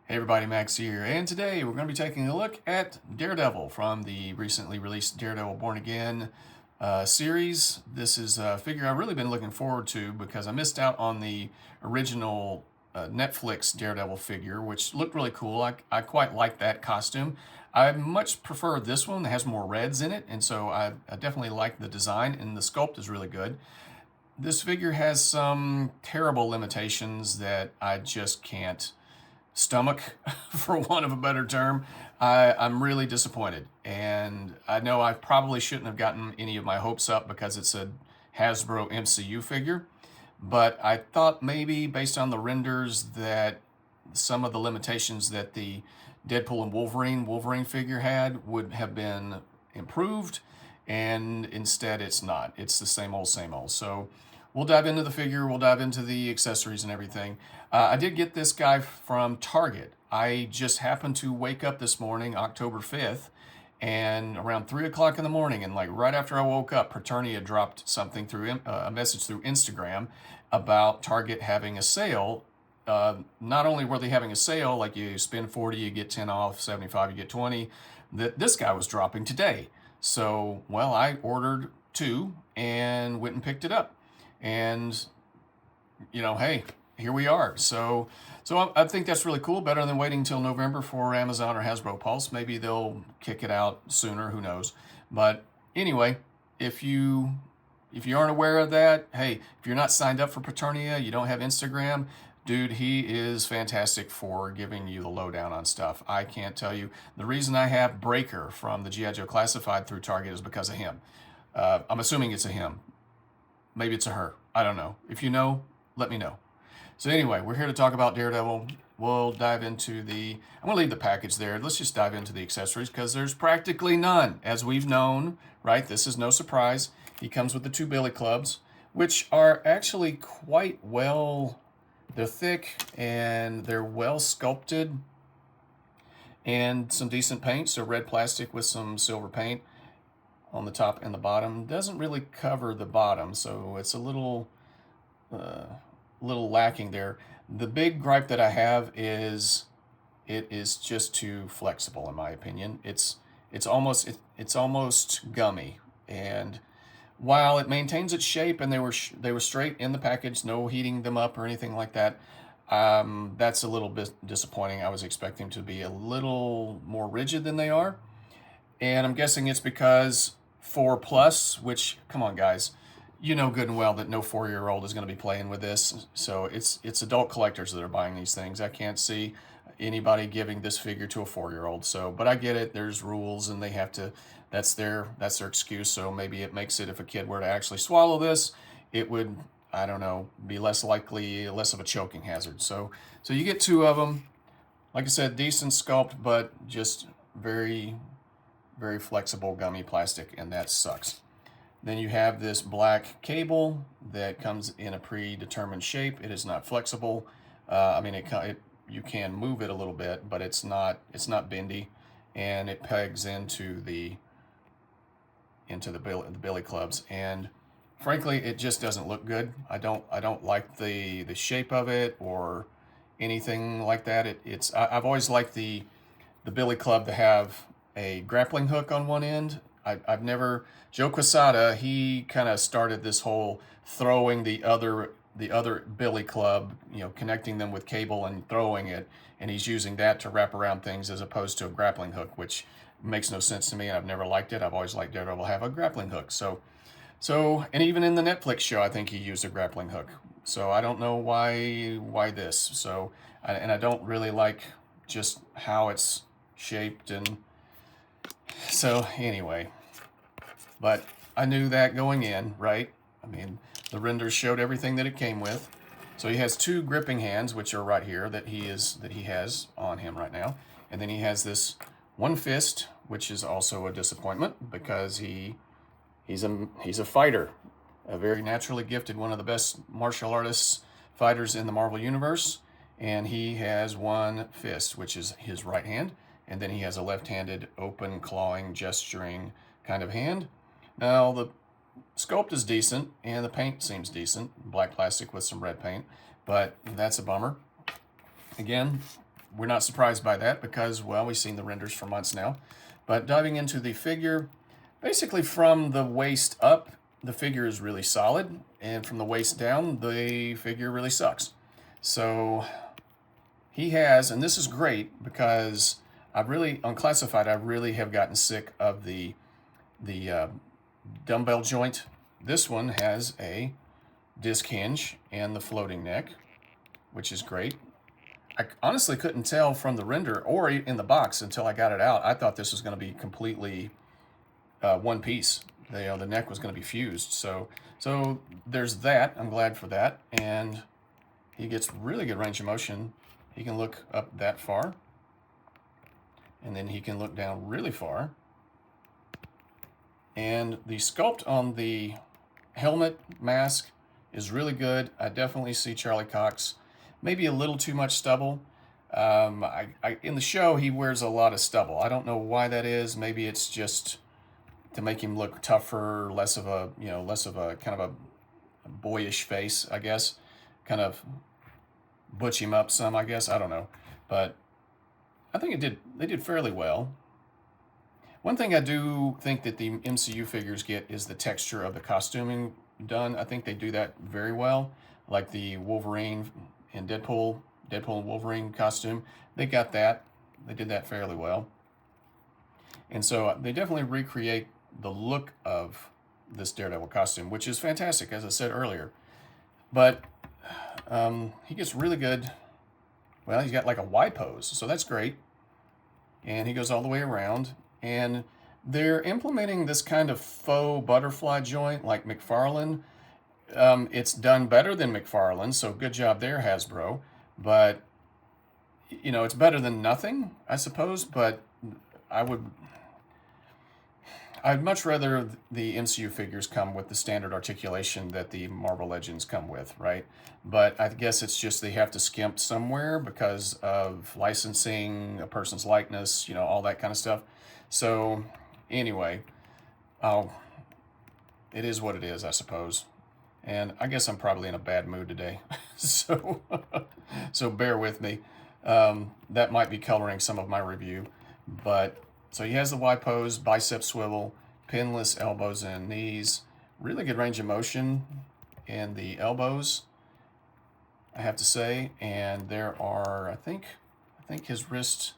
Hey everybody, Max here, and today we're going to be taking a look at Daredevil from the recently released Daredevil Born Again series. This is a figure I've really been looking forward to because I missed out on the original Netflix Daredevil figure, which looked really cool. I quite like that costume. I much prefer this one that has more reds in it, and so I definitely like the design, and the sculpt is really good. This figure has some terrible limitations that I just can't stomach, for want of a better term. I'm really disappointed. And I know I probably shouldn't have gotten any of my hopes up because it's a Hasbro MCU figure. But I thought maybe based on the renders that some of the limitations that the Deadpool and Wolverine figure had would have been improved. And instead it's not. It's the same old, same old. So we'll dive into the figure, we'll dive into the accessories and everything. I did get this guy from Target. I just happened to wake up this morning, October 5th, and around 3 o'clock in the morning, and like right after I woke up, Paternia dropped something through a message through Instagram about Target having a sale. Not only were they having a sale, like you spend 40, you get 10 off, 75, you get 20, that this guy was dropping today. So, well, I ordered two and went and picked it up. And, hey, here we are. So I think that's really cool. Better than waiting until November for Amazon or Hasbro Pulse. Maybe they'll kick it out sooner. Who knows? But anyway, if you aren't aware of that, hey, if you're not signed up for Paternia, you don't have Instagram, dude, he is fantastic for giving you the lowdown on stuff. I can't tell you. The reason I have Breaker from the G.I. Joe Classified through Target is because of him. I'm assuming it's a him. Maybe it's a her. I don't know. If you know, let me know. So anyway, we're here to talk about Daredevil. We'll dive into I'm going to leave the package there. Let's just dive into the accessories because there's practically none. As we've known, right? This is no surprise. He comes with the two billy clubs, which are actually quite well, they're thick and they're well sculpted and some decent paint. So red plastic with some silver paint on the top and the bottom. Doesn't really cover the bottom, so it's a little lacking there. The big gripe that I have is it is just too flexible, in my opinion. It's almost gummy, and while it maintains its shape, and they were straight in the package, no heating them up or anything like that. That's a little bit disappointing. I was expecting to be a little more rigid than they are, and I'm guessing it's because 4+, which, come on guys, you know good and well that no 4-year-old is going to be playing with this. So it's adult collectors that are buying these things. I can't see anybody giving this figure to a 4-year-old. So, but I get it. There's rules, and they have to. That's their excuse. So maybe it makes it, if a kid were to actually swallow this, it would, I don't know, be less of a choking hazard. So you get two of them. Like I said, decent sculpt, but just very, very flexible gummy plastic, and that sucks. Then you have this black cable that comes in a predetermined shape. It is not flexible. You can move it a little bit, but it's not bendy, and it pegs into the billy clubs. And frankly, it just doesn't look good. I don't like the shape of it or anything like that. I've always liked the billy club to have a grappling hook on one end. I've never, Joe Quesada, he kind of started this whole throwing the other billy club, connecting them with cable and throwing it, and he's using that to wrap around things as opposed to a grappling hook, which makes no sense to me, and I've never liked it. I've always liked Daredevil to have a grappling hook. So, and even in the Netflix show, I think he used a grappling hook. So I don't know why this. So, and I don't really like just how it's shaped, and so anyway, but I knew that going in, right? I mean, the renders showed everything that it came with. So he has two gripping hands, which are right here that he has on him right now, and then he has this one fist, which is also a disappointment because he's a fighter, a very naturally gifted, one of the best martial artists fighters in the Marvel universe, and he has one fist, which is his right hand. And then he has a left-handed, open, clawing, gesturing kind of hand. Now, the sculpt is decent, and the paint seems decent. Black plastic with some red paint, but that's a bummer. Again, we're not surprised by that because, well, we've seen the renders for months now. But diving into the figure, basically from the waist up, the figure is really solid, and from the waist down, the figure really sucks. So he has, and this is great because on Classified, I really have gotten sick of the dumbbell joint. This one has a disc hinge and the floating neck, which is great. I honestly couldn't tell from the render or in the box until I got it out. I thought this was going to be completely one piece. The neck was going to be fused. So there's that. I'm glad for that. And he gets really good range of motion. He can look up that far, and then he can look down really far. And the sculpt on the helmet mask is really good. I definitely see Charlie Cox. Maybe a little too much stubble. In the show, he wears a lot of stubble. I don't know why that is. Maybe it's just to make him look tougher, less of a kind of a boyish face, I guess. Kind of butch him up some, I guess. I don't know. But I think they did fairly well. One thing I do think that the MCU figures get is the texture of the costuming done. I think they do that very well. Like the Wolverine and Deadpool and Wolverine costume, they got that. They did that fairly well. And so they definitely recreate the look of this Daredevil costume, which is fantastic, as I said earlier. But he gets really good. Well, he's got like a Y pose, so that's great. And he goes all the way around. And they're implementing this kind of faux butterfly joint like McFarlane. It's done better than McFarlane, so good job there, Hasbro. But, it's better than nothing, I suppose. But I'd much rather the MCU figures come with the standard articulation that the Marvel Legends come with, right? But I guess it's just they have to skimp somewhere because of licensing, a person's likeness, all that kind of stuff. So anyway, it is what it is, I suppose. And I guess I'm probably in a bad mood today. so bear with me. That might be coloring some of my review. But so he has the Y pose, bicep swivel, pinless elbows and knees. Really good range of motion in the elbows, I have to say. And there are, I think his wrist,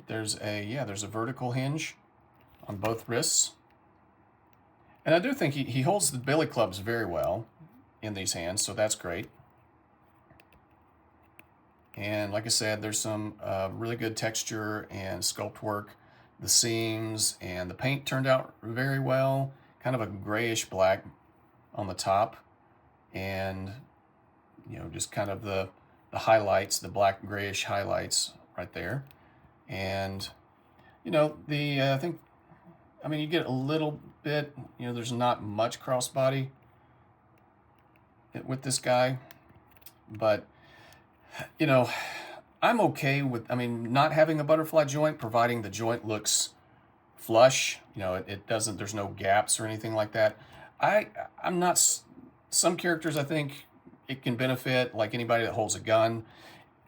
there's a vertical hinge on both wrists. And I do think he holds the billy clubs very well in these hands, so that's great. And like I said, there's some really good texture and sculpt work. The seams and the paint turned out very well. Kind of a grayish black on the top. And, just kind of the highlights, the black grayish highlights right there. And, you get a little bit, there's not much crossbody with this guy. But, I'm okay with, not having a butterfly joint, providing the joint looks flush. It doesn't, there's no gaps or anything like that. I'm not, some characters I think it can benefit, like anybody that holds a gun,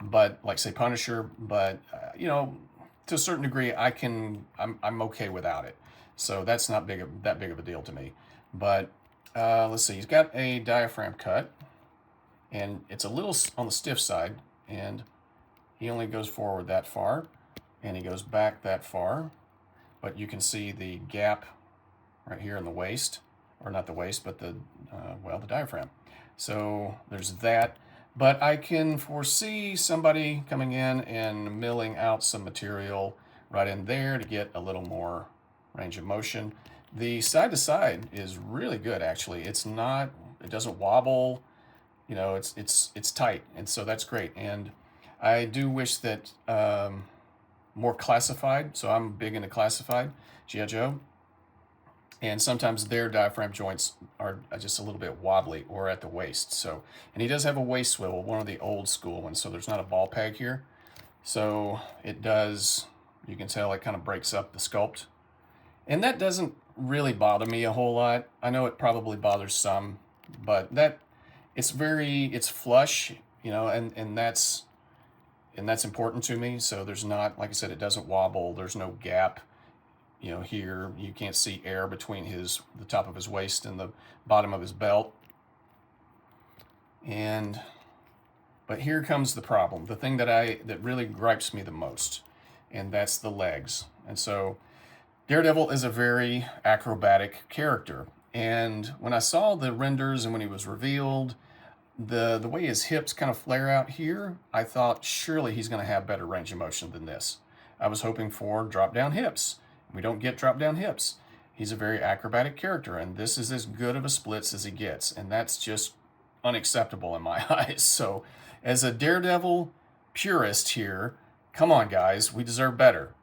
but like say Punisher, but, to a certain degree, I'm okay without it. So that's not that big of a deal to me. But let's see, he's got a diaphragm cut, and it's a little on the stiff side, and he only goes forward that far, and he goes back that far. But you can see the gap right here in the waist, or not the waist, but the diaphragm. So there's that. But I can foresee somebody coming in and milling out some material right in there to get a little more range of motion. The side to side is really good, actually. It doesn't wobble, it's tight, and so that's great. And I do wish that more classified, so I'm big into classified, G.I. Joe, and sometimes their diaphragm joints are just a little bit wobbly or at the waist. So, and he does have a waist swivel, one of the old school ones, so there's not a ball peg here. So it does, you can tell it kind of breaks up the sculpt. And that doesn't really bother me a whole lot. I know it probably bothers some, but it's flush, and and that's important to me. So there's not, like I said, it doesn't wobble. There's no gap. You know, here you can't see air between the top of his waist and the bottom of his belt. But here comes the problem, the thing that really gripes me the most, and that's the legs. And so Daredevil is a very acrobatic character. And when I saw the renders and when he was revealed, the way his hips kind of flare out here, I thought surely he's going to have better range of motion than this. I was hoping for drop down hips. We don't get drop down hips. He's a very acrobatic character, and this is as good of a splits as he gets, and that's just unacceptable in my eyes. So as a Daredevil purist here, come on guys, we deserve better.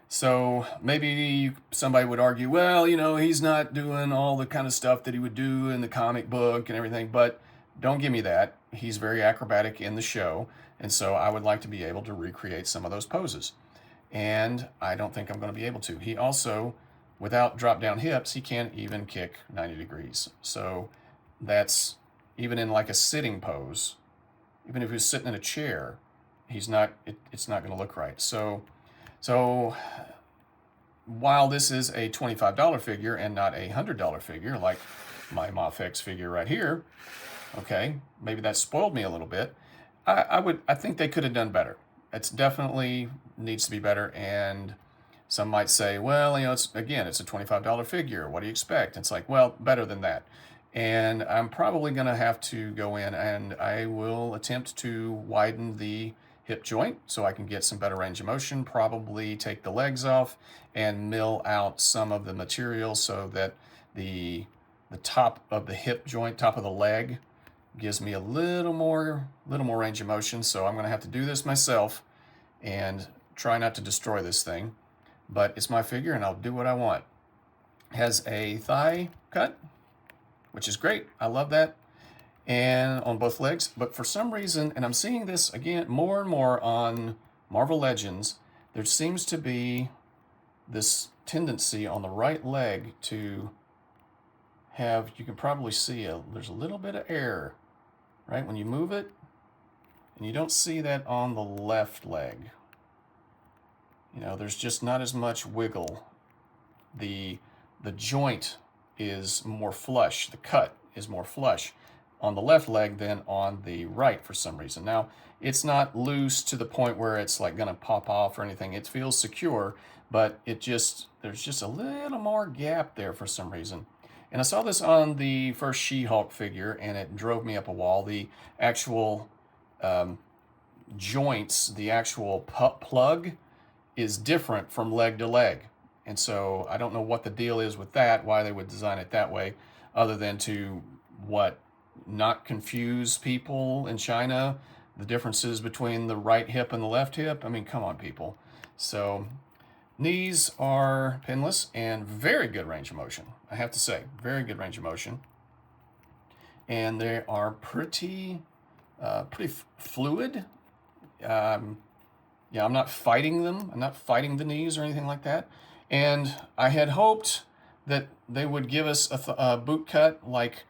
So maybe somebody would argue, well, you know, he's not doing all the kind of stuff that he would do in the comic book and everything, but don't give me that. He's very acrobatic in the show, and so I would like to be able to recreate some of those poses. And I don't think I'm going to be able to. He also, without drop down hips, he can't even kick 90 degrees. So that's, even in like a sitting pose, even if he's sitting in a chair, it's not going to look right. So while this is a $25 figure and not a $100 figure, like my Mafex figure right here, okay, maybe that spoiled me a little bit. I think they could have done better. It's definitely needs to be better. And some might say, well, you know, it's a $25 figure. What do you expect? It's like, well, better than that. And I'm probably going to have to go in and I will attempt to widen the hip joint so I can get some better range of motion, probably take the legs off and mill out some of the material so that the top of the hip joint, top of the leg, gives me a little more range of motion. So I'm going to have to do this myself and try not to destroy this thing, but it's my figure and I'll do what I want. It has a thigh cut, which is great. I love that. And on both legs, but for some reason, and I'm seeing this again more and more on Marvel Legends, there seems to be this tendency on the right leg to have, you can probably see there's a little bit of air, right, when you move it, and you don't see that on the left leg. You know, there's just not as much wiggle. The joint is more flush, the cut is more flush on the left leg than on the right for some reason. Now, it's not loose to the point where it's like gonna pop off or anything. It feels secure, but there's just a little more gap there for some reason. And I saw this on the first She-Hulk figure and it drove me up a wall. The actual joints, the actual plug is different from leg to leg. And so I don't know what the deal is with that, why they would design it that way, other than to not confuse people in China, the differences between the right hip and the left hip. I mean, come on, people. So knees are pinless and very good range of motion, I have to say. Very good range of motion. And they are pretty fluid. Yeah, I'm not fighting them. I'm not fighting the knees or anything like that. And I had hoped that they would give us a boot cut like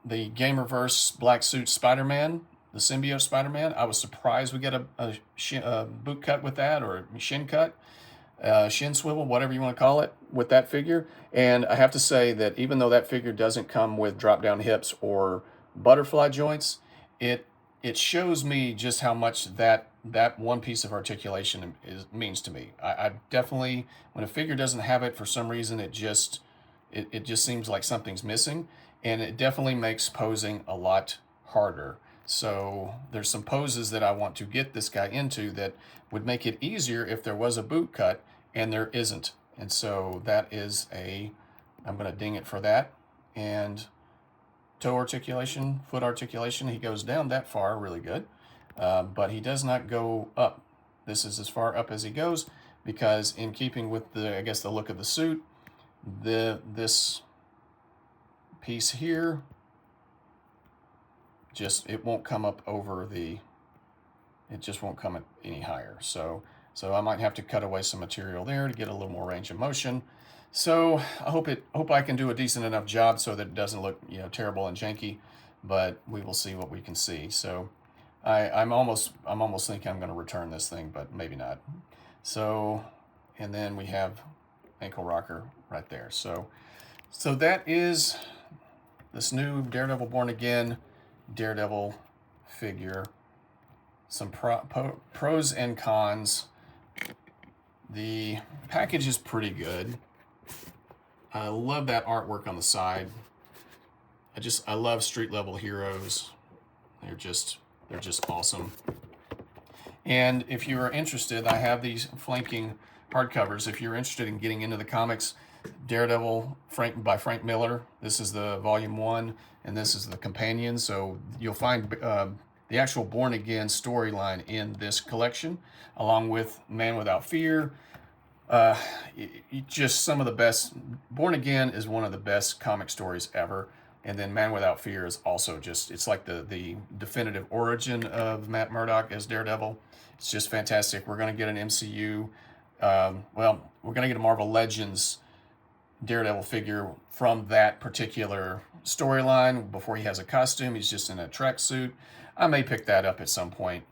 the Gamerverse Black Suit Spider-Man, the symbiote Spider-Man. I was surprised we get a boot cut with that, or a shin cut, shin swivel, whatever you want to call it, with that figure. And I have to say that even though that figure doesn't come with drop-down hips or butterfly joints, it shows me just how much that one piece of articulation means to me. I definitely, when a figure doesn't have it for some reason, it just seems like something's missing, and it definitely makes posing a lot harder. So there's some poses that I want to get this guy into that would make it easier if there was a boot cut, and there isn't. And so that is I'm going to ding it for that. And toe articulation, foot articulation, he goes down that far, really good. But he does not go up. This is as far up as he goes, because in keeping with the look of the suit, this piece here, it won't come up over it just won't come any higher. So I might have to cut away some material there to get a little more range of motion. So I hope I can do a decent enough job so that it doesn't look, terrible and janky, but we will see what we can see. So I'm almost thinking I'm going to return this thing, but maybe not. So, and then we have ankle rocker right there. So that is this new Daredevil Born Again Daredevil figure. Some pros and cons. The package is pretty good. I love that artwork on the side. I love street level heroes. They're just awesome. And if you are interested, I have these flanking hardcovers. If you're interested in getting into the comics, Daredevil by Frank Miller. This is the volume 1, and this is the companion. So you'll find the actual Born Again storyline in this collection, along with Man Without Fear. Just some of the best. Born Again is one of the best comic stories ever. And then Man Without Fear is also just, it's like the definitive origin of Matt Murdock as Daredevil. It's just fantastic. We're going to get an MCU, well, we're going to get a Marvel Legends Daredevil figure from that particular storyline. Before he has a costume, he's just in a tracksuit. I may pick that up at some point.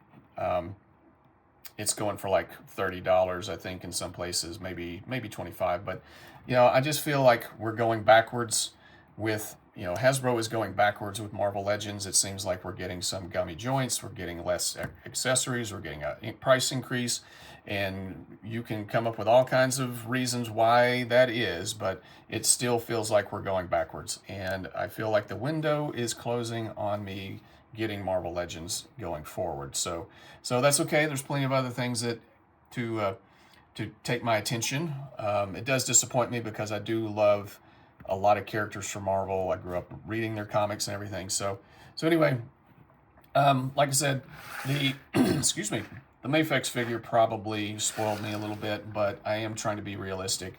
It's going for like $30, I think, in some places, maybe $25. But, I just feel like we're going backwards with, Hasbro is going backwards with Marvel Legends. It seems like we're getting some gummy joints, we're getting less accessories, we're getting a price increase, and you can come up with all kinds of reasons why that is, but it still feels like we're going backwards. And I feel like the window is closing on me getting Marvel Legends going forward. So that's okay. There's plenty of other things that to take my attention. It does disappoint me because I do love a lot of characters from Marvel. I grew up reading their comics and everything. So anyway, like I said, the excuse me, the Mafex figure probably spoiled me a little bit, but I am trying to be realistic.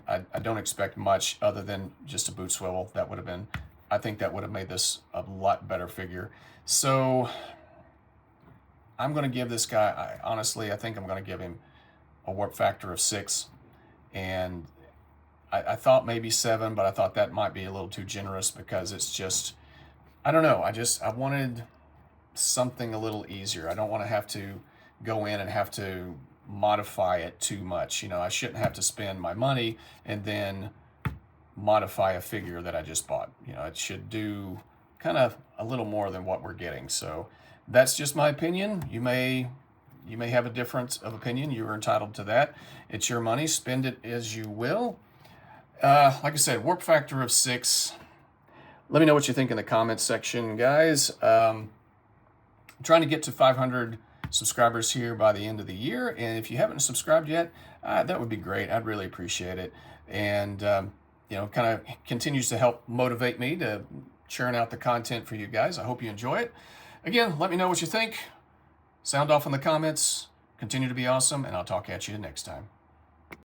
I don't expect much other than just a boot swivel. I think that would have made this a lot better figure. So I'm going to give this guy, honestly, I think I'm going to give him a warp factor of 6. And I thought maybe 7, but I thought that might be a little too generous because it's just, I don't know. I wanted something a little easier. I don't want to have to go in and have to modify it too much. I shouldn't have to spend my money and then modify a figure that I just bought. It should do kind of a little more than what we're getting. So that's just my opinion. You may have a difference of opinion. You are entitled to that. It's your money. Spend it as you will. Like I said, warp factor of 6. Let me know what you think in the comments section, guys. I'm trying to get to 500 subscribers here by the end of the year, and if you haven't subscribed yet, that would be great. I'd really appreciate it. And kind of continues to help motivate me to churn out the content for you guys. I hope you enjoy it. Again, let me know what you think. Sound off in the comments. Continue to be awesome, and I'll talk at you next time.